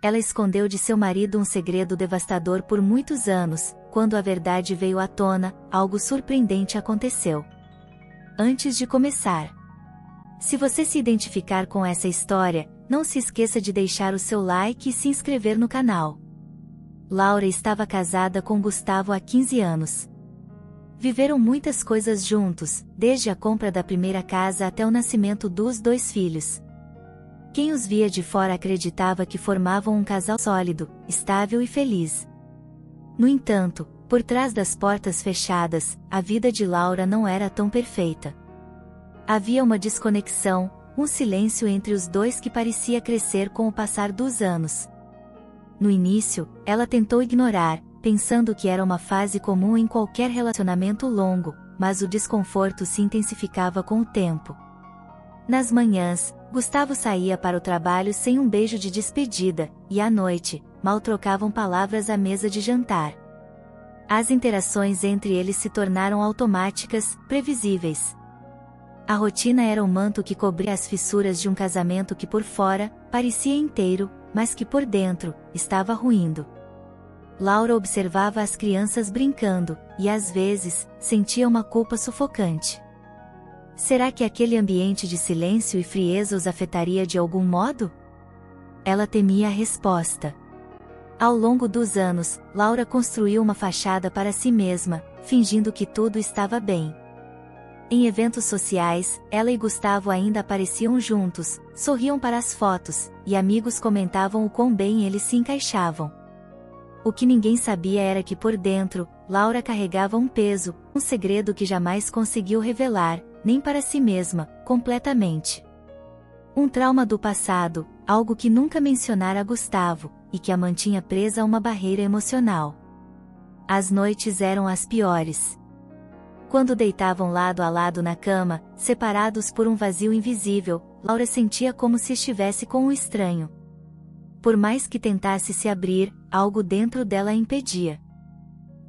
Ela escondeu de seu marido um segredo devastador por muitos anos. Quando a verdade veio à tona, algo surpreendente aconteceu. Antes de começar, se você se identificar com essa história, não se esqueça de deixar o seu like e se inscrever no canal. Laura estava casada com Gustavo há 15 anos. Viveram muitas coisas juntos, desde a compra da primeira casa até o nascimento dos 2 filhos. Quem os via de fora acreditava que formavam um casal sólido, estável e feliz. No entanto, por trás das portas fechadas, a vida de Laura não era tão perfeita. Havia uma desconexão, um silêncio entre os dois que parecia crescer com o passar dos anos. No início, ela tentou ignorar, pensando que era uma fase comum em qualquer relacionamento longo, mas o desconforto se intensificava com o tempo. Nas manhãs, Gustavo saía para o trabalho sem um beijo de despedida, e à noite, mal trocavam palavras à mesa de jantar. As interações entre eles se tornaram automáticas, previsíveis. A rotina era o manto que cobria as fissuras de um casamento que por fora, parecia inteiro, mas que por dentro, estava ruindo. Laura observava as crianças brincando, e às vezes, sentia uma culpa sufocante. Será que aquele ambiente de silêncio e frieza os afetaria de algum modo? Ela temia a resposta. Ao longo dos anos, Laura construiu uma fachada para si mesma, fingindo que tudo estava bem. Em eventos sociais, ela e Gustavo ainda apareciam juntos, sorriam para as fotos, e amigos comentavam o quão bem eles se encaixavam. O que ninguém sabia era que por dentro, Laura carregava um peso, um segredo que jamais conseguiu revelar, nem para si mesma, completamente. Um trauma do passado, algo que nunca mencionara a Gustavo, e que a mantinha presa a uma barreira emocional. As noites eram as piores. Quando deitavam lado a lado na cama, separados por um vazio invisível, Laura sentia como se estivesse com um estranho. Por mais que tentasse se abrir, algo dentro dela a impedia.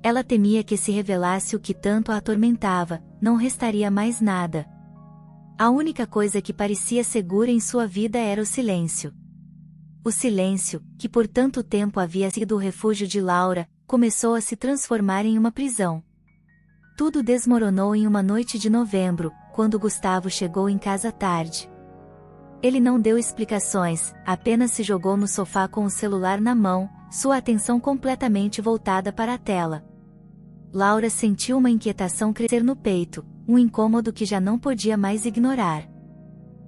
Ela temia que se revelasse o que tanto a atormentava, não restaria mais nada. A única coisa que parecia segura em sua vida era o silêncio. O silêncio, que por tanto tempo havia sido o refúgio de Laura, começou a se transformar em uma prisão. Tudo desmoronou em uma noite de novembro, quando Gustavo chegou em casa tarde. Ele não deu explicações, apenas se jogou no sofá com o celular na mão, sua atenção completamente voltada para a tela. Laura sentiu uma inquietação crescer no peito, um incômodo que já não podia mais ignorar.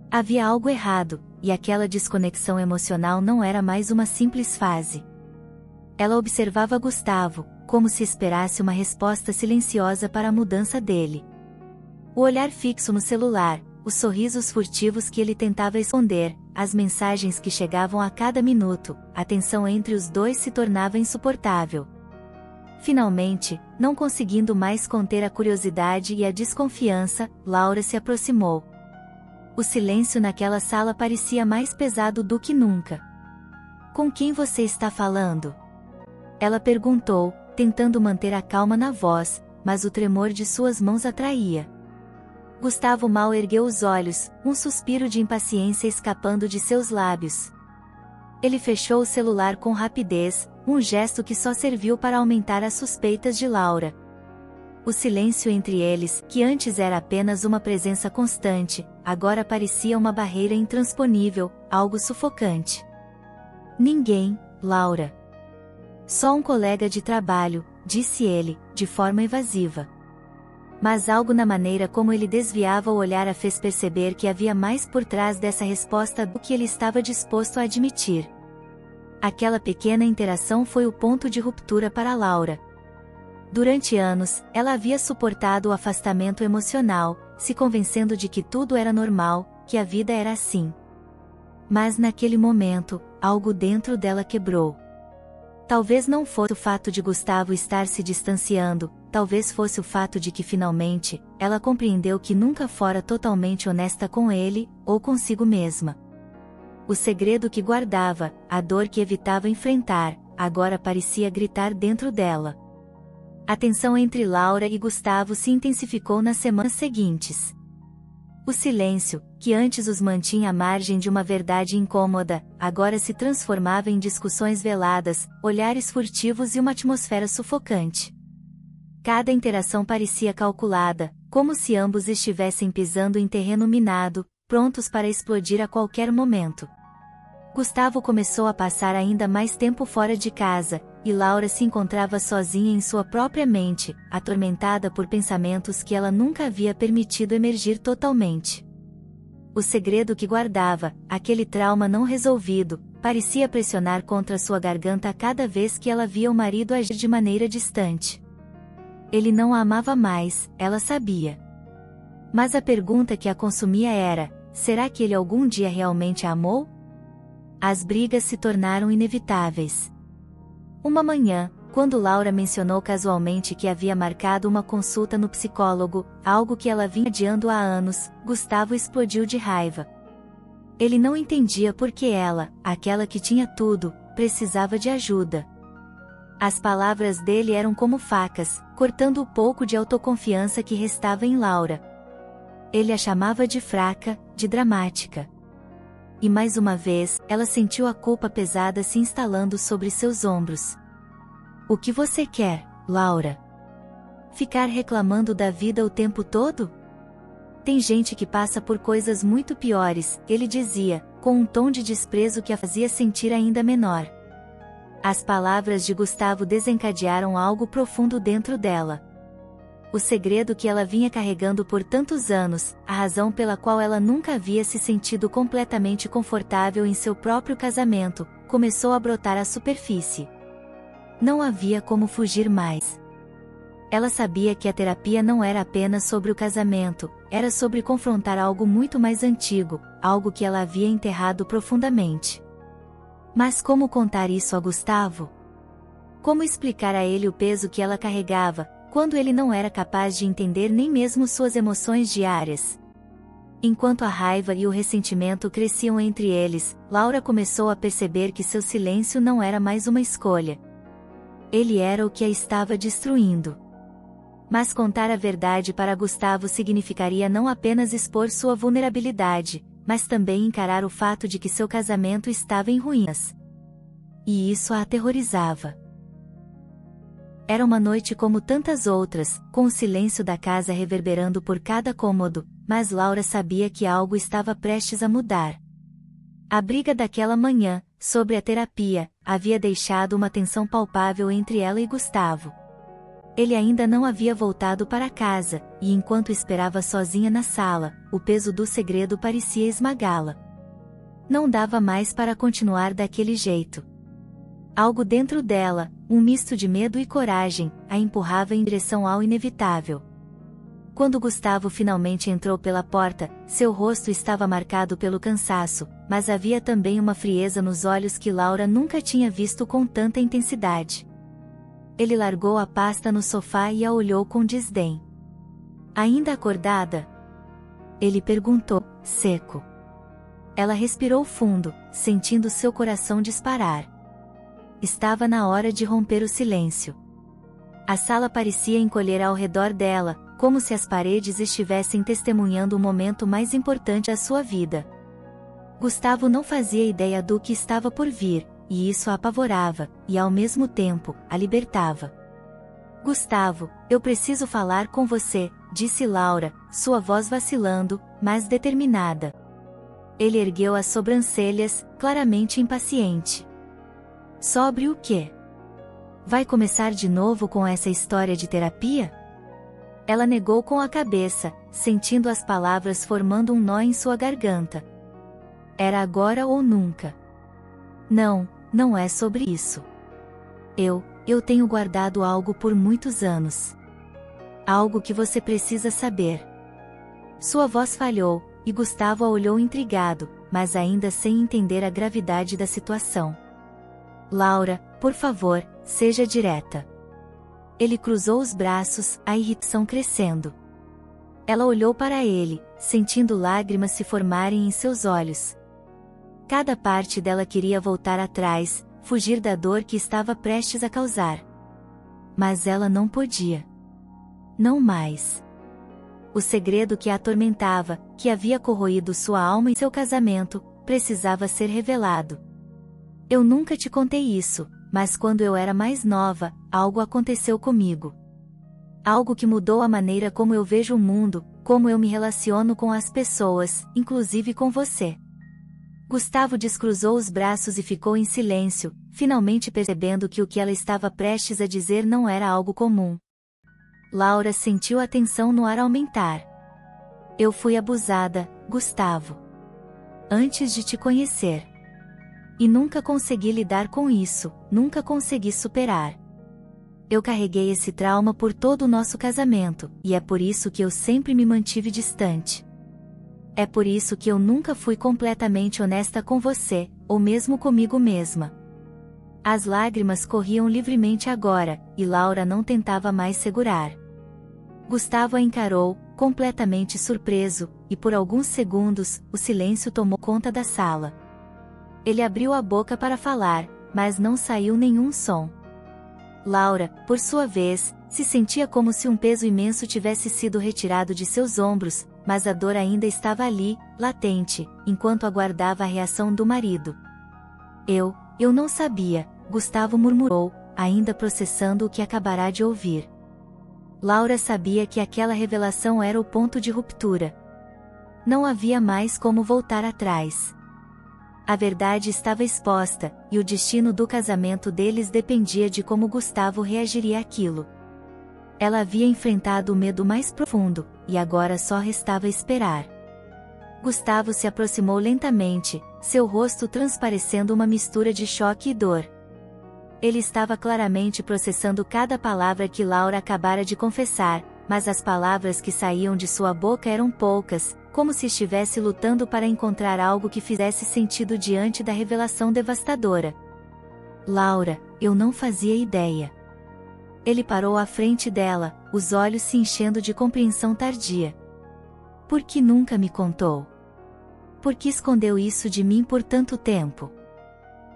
Havia algo errado, e aquela desconexão emocional não era mais uma simples fase. Ela observava Gustavo, como se esperasse uma resposta silenciosa para a mudança dele. O olhar fixo no celular, os sorrisos furtivos que ele tentava esconder, as mensagens que chegavam a cada minuto, a tensão entre os dois se tornava insuportável. Finalmente, não conseguindo mais conter a curiosidade e a desconfiança, Laura se aproximou. O silêncio naquela sala parecia mais pesado do que nunca. "Com quem você está falando?" Ela perguntou, tentando manter a calma na voz, mas o tremor de suas mãos atraía. Gustavo mal ergueu os olhos, um suspiro de impaciência escapando de seus lábios. Ele fechou o celular com rapidez, um gesto que só serviu para aumentar as suspeitas de Laura. O silêncio entre eles, que antes era apenas uma presença constante, agora parecia uma barreira intransponível, algo sufocante. "Ninguém, Laura. Só um colega de trabalho", disse ele, de forma evasiva. Mas algo na maneira como ele desviava o olhar a fez perceber que havia mais por trás dessa resposta do que ele estava disposto a admitir. Aquela pequena interação foi o ponto de ruptura para Laura. Durante anos, ela havia suportado o afastamento emocional, se convencendo de que tudo era normal, que a vida era assim. Mas naquele momento, algo dentro dela quebrou. Talvez não fosse o fato de Gustavo estar se distanciando, talvez fosse o fato de que finalmente, ela compreendeu que nunca fora totalmente honesta com ele, ou consigo mesma. O segredo que guardava, a dor que evitava enfrentar, agora parecia gritar dentro dela. A tensão entre Laura e Gustavo se intensificou nas semanas seguintes. O silêncio, que antes os mantinha à margem de uma verdade incômoda, agora se transformava em discussões veladas, olhares furtivos e uma atmosfera sufocante. Cada interação parecia calculada, como se ambos estivessem pisando em terreno minado, prontos para explodir a qualquer momento. Gustavo começou a passar ainda mais tempo fora de casa, e Laura se encontrava sozinha em sua própria mente, atormentada por pensamentos que ela nunca havia permitido emergir totalmente. O segredo que guardava, aquele trauma não resolvido, parecia pressionar contra sua garganta cada vez que ela via o marido agir de maneira distante. Ele não a amava mais, ela sabia. Mas a pergunta que a consumia era: será que ele algum dia realmente a amou? As brigas se tornaram inevitáveis. Uma manhã, quando Laura mencionou casualmente que havia marcado uma consulta no psicólogo, algo que ela vinha adiando há anos, Gustavo explodiu de raiva. Ele não entendia por que ela, aquela que tinha tudo, precisava de ajuda. As palavras dele eram como facas, cortando o pouco de autoconfiança que restava em Laura. Ele a chamava de fraca, de dramática. E mais uma vez, ela sentiu a culpa pesada se instalando sobre seus ombros. O que você quer, Laura? Ficar reclamando da vida o tempo todo? Tem gente que passa por coisas muito piores, ele dizia, com um tom de desprezo que a fazia sentir ainda menor. As palavras de Gustavo desencadearam algo profundo dentro dela. O segredo que ela vinha carregando por tantos anos, a razão pela qual ela nunca havia se sentido completamente confortável em seu próprio casamento, começou a brotar à superfície. Não havia como fugir mais. Ela sabia que a terapia não era apenas sobre o casamento, era sobre confrontar algo muito mais antigo, algo que ela havia enterrado profundamente. Mas como contar isso a Gustavo? Como explicar a ele o peso que ela carregava, quando ele não era capaz de entender nem mesmo suas emoções diárias? Enquanto a raiva e o ressentimento cresciam entre eles, Laura começou a perceber que seu silêncio não era mais uma escolha. Ele era o que a estava destruindo. Mas contar a verdade para Gustavo significaria não apenas expor sua vulnerabilidade, mas também encarar o fato de que seu casamento estava em ruínas. E isso a aterrorizava. Era uma noite como tantas outras, com o silêncio da casa reverberando por cada cômodo, mas Laura sabia que algo estava prestes a mudar. A briga daquela manhã, sobre a terapia, havia deixado uma tensão palpável entre ela e Gustavo. Ele ainda não havia voltado para casa, e enquanto esperava sozinha na sala, o peso do segredo parecia esmagá-la. Não dava mais para continuar daquele jeito. Algo dentro dela, um misto de medo e coragem, a empurrava em direção ao inevitável. Quando Gustavo finalmente entrou pela porta, seu rosto estava marcado pelo cansaço, mas havia também uma frieza nos olhos que Laura nunca tinha visto com tanta intensidade. Ele largou a pasta no sofá e a olhou com desdém. Ainda acordada? Ele perguntou, seco. Ela respirou fundo, sentindo seu coração disparar. Estava na hora de romper o silêncio. A sala parecia encolher ao redor dela, como se as paredes estivessem testemunhando o momento mais importante da sua vida. Gustavo não fazia ideia do que estava por vir, e isso a apavorava, e ao mesmo tempo, a libertava. Gustavo, eu preciso falar com você, disse Laura, sua voz vacilando, mas determinada. Ele ergueu as sobrancelhas, claramente impaciente. Sobre o quê? Vai começar de novo com essa história de terapia? Ela negou com a cabeça, sentindo as palavras formando um nó em sua garganta. Era agora ou nunca. Não, não é sobre isso. Eu tenho guardado algo por muitos anos. Algo que você precisa saber. Sua voz falhou, e Gustavo a olhou intrigado, mas ainda sem entender a gravidade da situação. Laura, por favor, seja direta. Ele cruzou os braços, a irritação crescendo. Ela olhou para ele, sentindo lágrimas se formarem em seus olhos. Cada parte dela queria voltar atrás, fugir da dor que estava prestes a causar. Mas ela não podia. Não mais. O segredo que a atormentava, que havia corroído sua alma em seu casamento, precisava ser revelado. Eu nunca te contei isso, mas quando eu era mais nova, algo aconteceu comigo. Algo que mudou a maneira como eu vejo o mundo, como eu me relaciono com as pessoas, inclusive com você. Gustavo descruzou os braços e ficou em silêncio, finalmente percebendo que o que ela estava prestes a dizer não era algo comum. Laura sentiu a tensão no ar aumentar. Eu fui abusada, Gustavo. Antes de te conhecer. E nunca consegui lidar com isso, nunca consegui superar. Eu carreguei esse trauma por todo o nosso casamento, e é por isso que eu sempre me mantive distante. É por isso que eu nunca fui completamente honesta com você, ou mesmo comigo mesma. As lágrimas corriam livremente agora, e Laura não tentava mais segurar. Gustavo a encarou, completamente surpreso, e por alguns segundos, o silêncio tomou conta da sala. Ele abriu a boca para falar, mas não saiu nenhum som. Laura, por sua vez, se sentia como se um peso imenso tivesse sido retirado de seus ombros, mas a dor ainda estava ali, latente, enquanto aguardava a reação do marido. Eu não sabia, Gustavo murmurou, ainda processando o que acabará de ouvir. Laura sabia que aquela revelação era o ponto de ruptura. Não havia mais como voltar atrás. A verdade estava exposta, e o destino do casamento deles dependia de como Gustavo reagiria àquilo. Ela havia enfrentado o medo mais profundo, e agora só restava esperar. Gustavo se aproximou lentamente, seu rosto transparecendo uma mistura de choque e dor. Ele estava claramente processando cada palavra que Laura acabara de confessar, mas as palavras que saíam de sua boca eram poucas, como se estivesse lutando para encontrar algo que fizesse sentido diante da revelação devastadora. Laura, eu não fazia ideia. Ele parou à frente dela, os olhos se enchendo de compreensão tardia. Por que nunca me contou? Por que escondeu isso de mim por tanto tempo?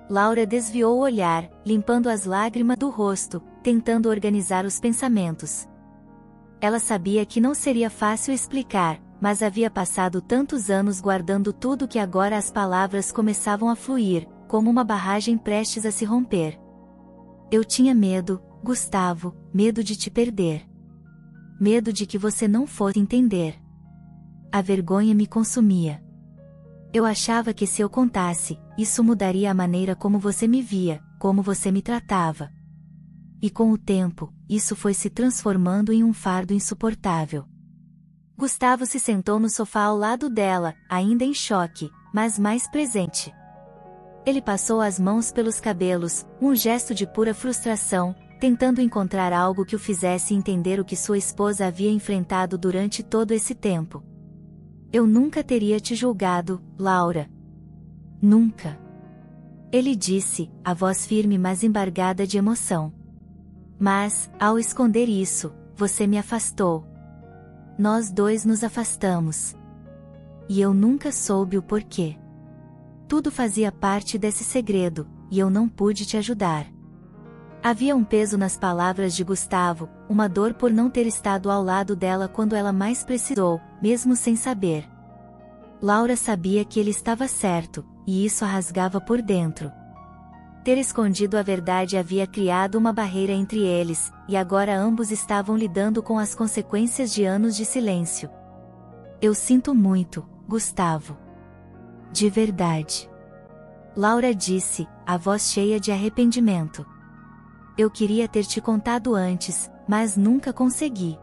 Laura desviou o olhar, limpando as lágrimas do rosto, tentando organizar os pensamentos. Ela sabia que não seria fácil explicar, mas havia passado tantos anos guardando tudo que agora as palavras começavam a fluir, como uma barragem prestes a se romper. Eu tinha medo, Gustavo, medo de te perder. Medo de que você não fosse entender. A vergonha me consumia. Eu achava que se eu contasse, isso mudaria a maneira como você me via, como você me tratava. E com o tempo, isso foi se transformando em um fardo insuportável. Gustavo se sentou no sofá ao lado dela, ainda em choque, mas mais presente. Ele passou as mãos pelos cabelos, um gesto de pura frustração, tentando encontrar algo que o fizesse entender o que sua esposa havia enfrentado durante todo esse tempo. Eu nunca teria te julgado, Laura. Nunca. Ele disse, a voz firme mas embargada de emoção. Mas, ao esconder isso, você me afastou. Nós dois nos afastamos. E eu nunca soube o porquê. Tudo fazia parte desse segredo, e eu não pude te ajudar. Havia um peso nas palavras de Gustavo, uma dor por não ter estado ao lado dela quando ela mais precisou, mesmo sem saber. Laura sabia que ele estava certo, e isso a rasgava por dentro. Ter escondido a verdade havia criado uma barreira entre eles, e agora ambos estavam lidando com as consequências de anos de silêncio. Eu sinto muito, Gustavo. De verdade. Laura disse, a voz cheia de arrependimento. Eu queria ter te contado antes, mas nunca consegui.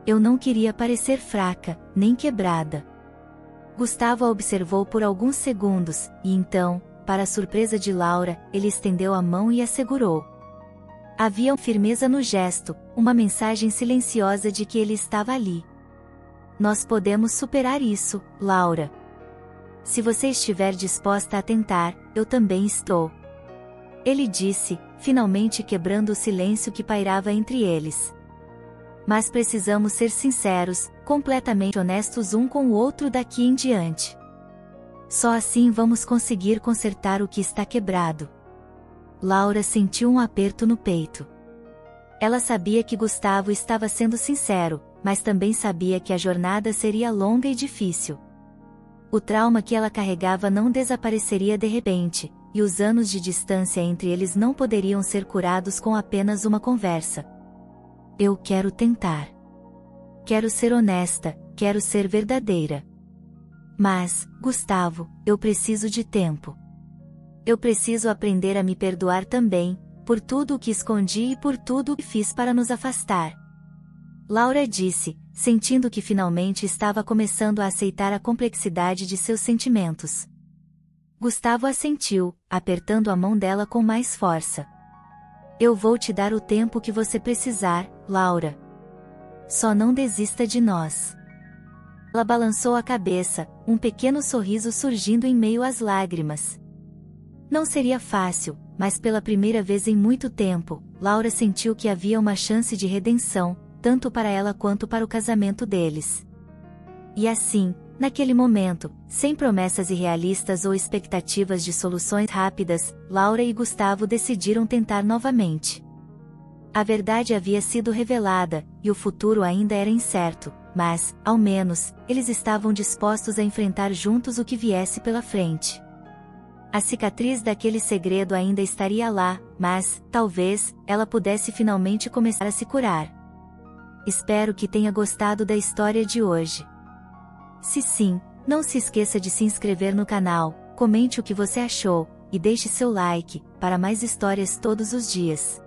Eu não queria parecer fraca, nem quebrada. Gustavo a observou por alguns segundos, e então, para a surpresa de Laura, ele estendeu a mão e a segurou. Havia uma firmeza no gesto, uma mensagem silenciosa de que ele estava ali. Nós podemos superar isso, Laura. Se você estiver disposta a tentar, eu também estou. Ele disse, finalmente quebrando o silêncio que pairava entre eles. Mas precisamos ser sinceros, completamente honestos um com o outro daqui em diante. Só assim vamos conseguir consertar o que está quebrado. Laura sentiu um aperto no peito. Ela sabia que Gustavo estava sendo sincero, mas também sabia que a jornada seria longa e difícil. O trauma que ela carregava não desapareceria de repente, e os anos de distância entre eles não poderiam ser curados com apenas uma conversa. Eu quero tentar. Quero ser honesta, quero ser verdadeira. Mas, Gustavo, eu preciso de tempo. Eu preciso aprender a me perdoar também, por tudo o que escondi e por tudo o que fiz para nos afastar. Laura disse, sentindo que finalmente estava começando a aceitar a complexidade de seus sentimentos. Gustavo assentiu, apertando a mão dela com mais força. Eu vou te dar o tempo que você precisar, Laura. Só não desista de nós. Ela balançou a cabeça, um pequeno sorriso surgindo em meio às lágrimas. Não seria fácil, mas pela primeira vez em muito tempo, Laura sentiu que havia uma chance de redenção, tanto para ela quanto para o casamento deles. E assim, naquele momento, sem promessas irrealistas ou expectativas de soluções rápidas, Laura e Gustavo decidiram tentar novamente. A verdade havia sido revelada, e o futuro ainda era incerto, mas, ao menos, eles estavam dispostos a enfrentar juntos o que viesse pela frente. A cicatriz daquele segredo ainda estaria lá, mas, talvez, ela pudesse finalmente começar a se curar. Espero que tenha gostado da história de hoje. Se sim, não se esqueça de se inscrever no canal, comente o que você achou, e deixe seu like, para mais histórias todos os dias.